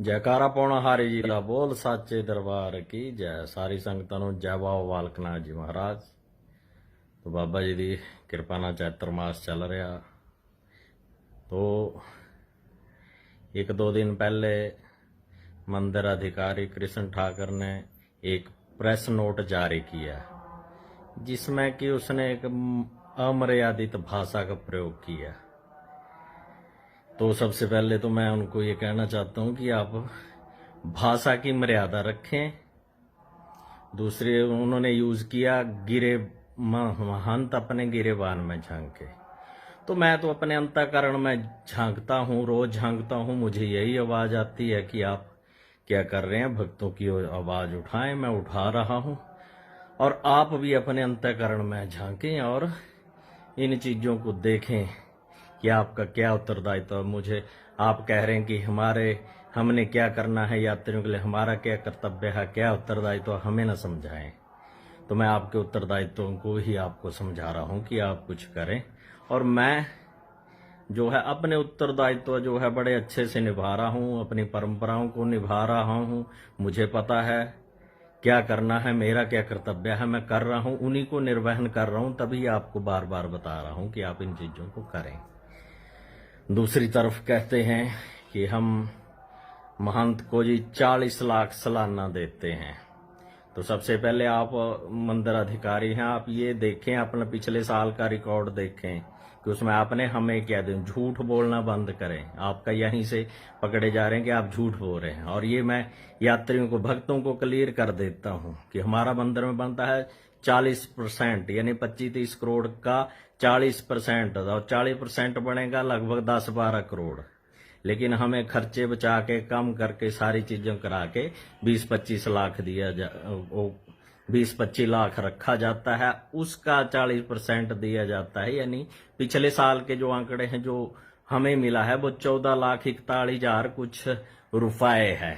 जयकारा पाउणा हारी जी दा बोल साचे दरबार की जय। सारी संगतां नूं जय बाबा बालक नाथ जी महाराज। तो बाबा जी दी किरपा नाल चैत्र मास चल रहा। तो एक दो दिन पहले मंदिर अधिकारी कृष्ण ठाकर ने एक प्रेस नोट जारी किया जिसमें कि उसने एक अमर्यादित भाषा का प्रयोग किया। तो सबसे पहले तो मैं उनको ये कहना चाहता हूँ कि आप भाषा की मर्यादा रखें। दूसरे उन्होंने यूज किया गिरे महंत अपने गिरेबान में झांके। तो मैं तो अपने अंतःकरण में झांकता हूँ, रोज झांकता हूँ। मुझे यही आवाज आती है कि आप क्या कर रहे हैं, भक्तों की आवाज उठाएं। मैं उठा रहा हूँ और आप भी अपने अंतःकरण में झांकें और इन चीजों को देखें कि आपका क्या उत्तरदायित्व है। मुझे आप कह रहे हैं कि हमने क्या करना है यात्रियों के लिए, हमारा क्या कर्तव्य है, क्या उत्तरदायित्व, हमें न समझाएं। तो मैं आपके उत्तरदायित्वों को ही आपको समझा रहा हूं कि आप कुछ करें। और मैं जो है अपने उत्तरदायित्व जो है बड़े अच्छे से निभा रहा हूं, अपनी परंपराओं को निभा रहा हूं। मुझे पता है क्या करना है, मेरा क्या कर्तव्य है, मैं कर रहा हूं, उन्हीं को निर्वहन कर रहा हूं। तभी आपको बार बार बता रहा हूं कि आप इन चीजों को करें। दूसरी तरफ कहते हैं कि हम महंत को जी 40 लाख सालाना देते हैं। तो सबसे पहले आप मंदिर अधिकारी हैं, आप ये देखें, अपना पिछले साल का रिकॉर्ड देखें कि उसमें आपने हमें क्या दें। झूठ बोलना बंद करें। आपका यहीं से पकड़े जा रहे हैं कि आप झूठ बोल रहे हैं। और ये मैं यात्रियों को, भक्तों को क्लियर कर देता हूं कि हमारा मंदिर में बनता है 40%, यानी 25-30 करोड़ का 40%, और 40% बनेगा लगभग 10-12 करोड़। लेकिन हमें खर्चे बचा के कम करके सारी चीजें करा के 20-25 लाख 20-25 लाख रखा जाता है। उसका 40% दिया जाता है। यानी पिछले साल के जो आंकड़े हैं जो हमें मिला है वो 14,41,000 कुछ रुपए है।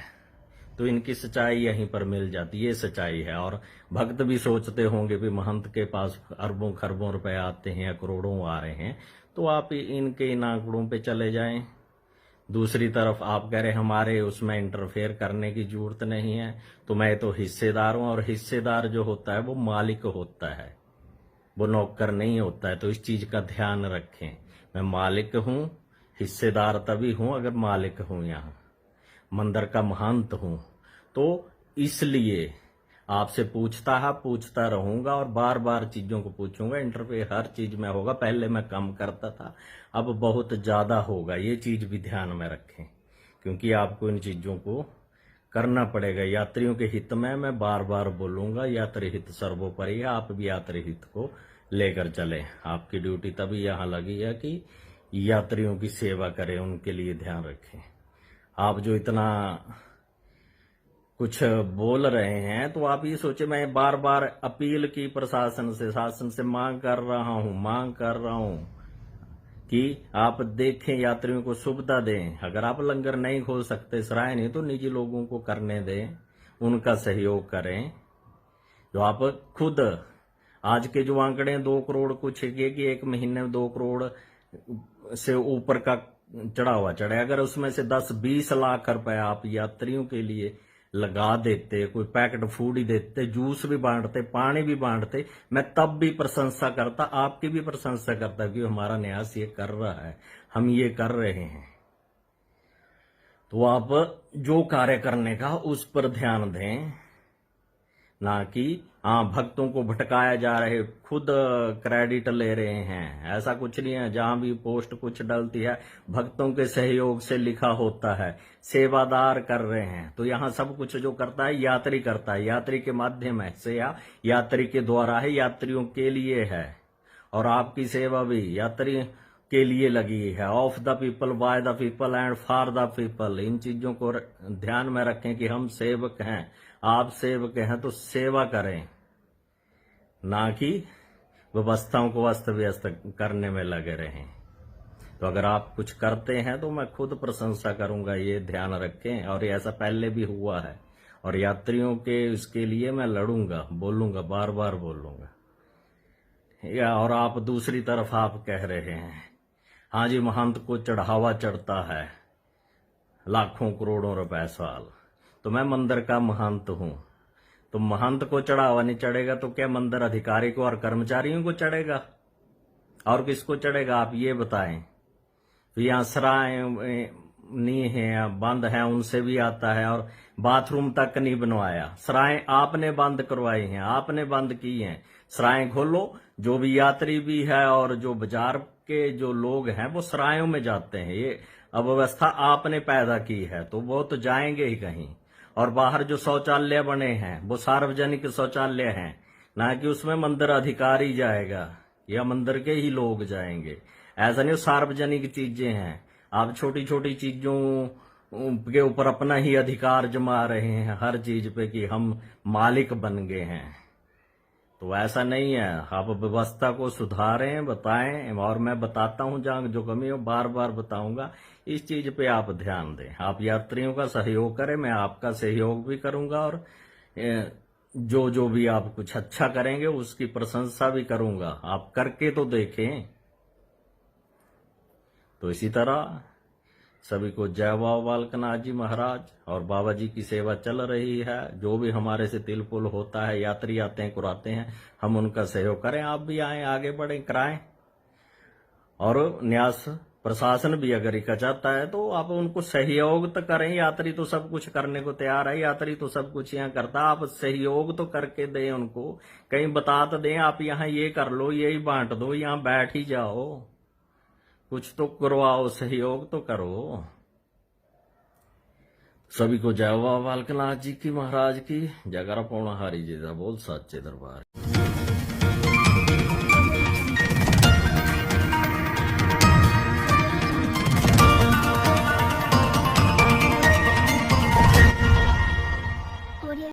तो इनकी सच्चाई यहीं पर मिल जाती है, ये सच्चाई है। और भक्त भी सोचते होंगे भी महंत के पास अरबों खरबों रुपए आते हैं या करोड़ों आ रहे हैं। तो आप इनके इन आंकड़ों पे चले जाएं। दूसरी तरफ आप कह रहे हमारे उसमें इंटरफेयर करने की जरूरत नहीं है। तो मैं तो हिस्सेदार हूं, और हिस्सेदार जो होता है वो मालिक होता है, वो नौकर नहीं होता है। तो इस चीज का ध्यान रखें। मैं मालिक हूं, हिस्सेदार तभी हूं अगर मालिक हूं, यहां मंदिर का महंत हूं। तो इसलिए आपसे पूछता रहूंगा और बार बार चीजों को पूछूंगा। इंटरफेयर हर चीज में होगा। पहले मैं कम करता था, अब बहुत ज्यादा होगा। ये चीज भी ध्यान में रखें, क्योंकि आपको इन चीजों को करना पड़ेगा। यात्रियों के हित में मैं बार बार बोलूंगा, यात्री हित सर्वोपरि है। आप भी यात्री हित को लेकर चले। आपकी ड्यूटी तभी यहां लगी है कि यात्रियों की सेवा करें, उनके लिए ध्यान रखें। आप जो इतना कुछ बोल रहे हैं तो आप ये सोचे, मैं बार बार अपील की प्रशासन से, शासन से मांग कर रहा हूं कि आप देखें, यात्रियों को सुविधा दें। अगर आप लंगर नहीं खोल सकते, सराय नहीं, तो निजी लोगों को करने दें, उनका सहयोग करें। जो आप खुद आज के जो आंकड़े 2 करोड़ कुछ है कि एक महीने में 2 करोड़ से ऊपर का चढ़ा हुआ चढ़े। अगर उसमें से 10-20 लाख रुपए आप यात्रियों के लिए लगा देते, कोई पैकेट फूड ही देते, जूस भी बांटते, पानी भी बांटते, मैं तब भी प्रशंसा करता, आपकी भी प्रशंसा करता कि हमारा न्यास ये कर रहा है, हम ये कर रहे हैं। तो आप जो कार्य करने का उस पर ध्यान दें, ना कि भक्तों को भटकाया जा रहे, खुद क्रेडिट ले रहे हैं। ऐसा कुछ नहीं है। जहां भी पोस्ट कुछ डलती है भक्तों के सहयोग से लिखा होता है, सेवादार कर रहे हैं। तो यहाँ सब कुछ जो करता है यात्री करता है, यात्री के माध्यम से या यात्री के द्वारा है, यात्रियों के लिए है। और आपकी सेवा भी यात्री के लिए लगी है। Of the people, by the people and for the people. इन चीजों को ध्यान में रखें कि हम सेवक हैं, आप सेवक हैं, तो सेवा करें, ना कि व्यवस्थाओं को अस्त व्यस्त करने में लगे रहें। तो अगर आप कुछ करते हैं तो मैं खुद प्रशंसा करूंगा, ये ध्यान रखें। और ये ऐसा पहले भी हुआ है, और यात्रियों के इसके लिए मैं लड़ूंगा, बोलूंगा, बार बार बोलूंगा। और आप दूसरी तरफ आप कह रहे हैं हाँ जी महंत को चढ़ावा चढ़ता है, लाखों करोड़ों रुपए साल। तो मैं मंदिर का महंत हूं, तो महंत को चढ़ावा नहीं चढ़ेगा तो क्या मंदिर अधिकारी को और कर्मचारियों को चढ़ेगा? और किसको चढ़ेगा आप ये बताएं। तो यहाँ सराय नहीं है, बंद है, उनसे भी आता है, और बाथरूम तक नहीं बनवाया। सराय आपने बंद करवाई हैं, आपने बंद की हैं। सराय खोलो, जो भी यात्री भी है और जो बाजार के जो लोग हैं वो सरायों में जाते हैं। ये अव्यवस्था आपने पैदा की है, तो वो तो जाएंगे ही कहीं। और बाहर जो शौचालय बने हैं वो सार्वजनिक शौचालय हैं, ना कि उसमें मंदिर अधिकारी जाएगा या मंदिर के ही लोग जाएंगे। ऐसा नहीं, सार्वजनिक चीजें हैं। आप छोटी छोटी चीजों के ऊपर अपना ही अधिकार जमा रहे हैं हर चीज पे कि हम मालिक बन गए हैं। तो ऐसा नहीं है। आप व्यवस्था को सुधारें, बताएं, और मैं बताता हूं जहां जो कमी हो बार बार बताऊंगा। इस चीज पे आप ध्यान दें। आप यात्रियों का सहयोग करें, मैं आपका सहयोग भी करूंगा, और जो जो भी आप कुछ अच्छा करेंगे उसकी प्रशंसा भी करूंगा। आप करके तो देखें। तो इसी तरह सभी को जय बाबा बालकनाथ जी महाराज। और बाबा जी की सेवा चल रही है। जो भी हमारे से तिल पुल होता है, यात्री आते हैं, कुराते हैं, हम उनका सहयोग करें। आप भी आए, आगे बढ़ें, कराएं। और न्यास प्रशासन भी अगर इका चाहता है तो आप उनको सहयोग तो करें। यात्री तो सब कुछ करने को तैयार है, यात्री तो सब कुछ यहाँ करता है। आप सहयोग तो करके दें उनको, कहीं बता तो दें आप यहाँ ये कर लो, यही बांट दो, यहाँ बैठ ही जाओ, कुछ तो करवाओ, सहयोग तो करो। सभी को जय बाबा बालकनाथ जी की महाराज की। जयकारा पौना हारी जी बोल सच्चे दरबार।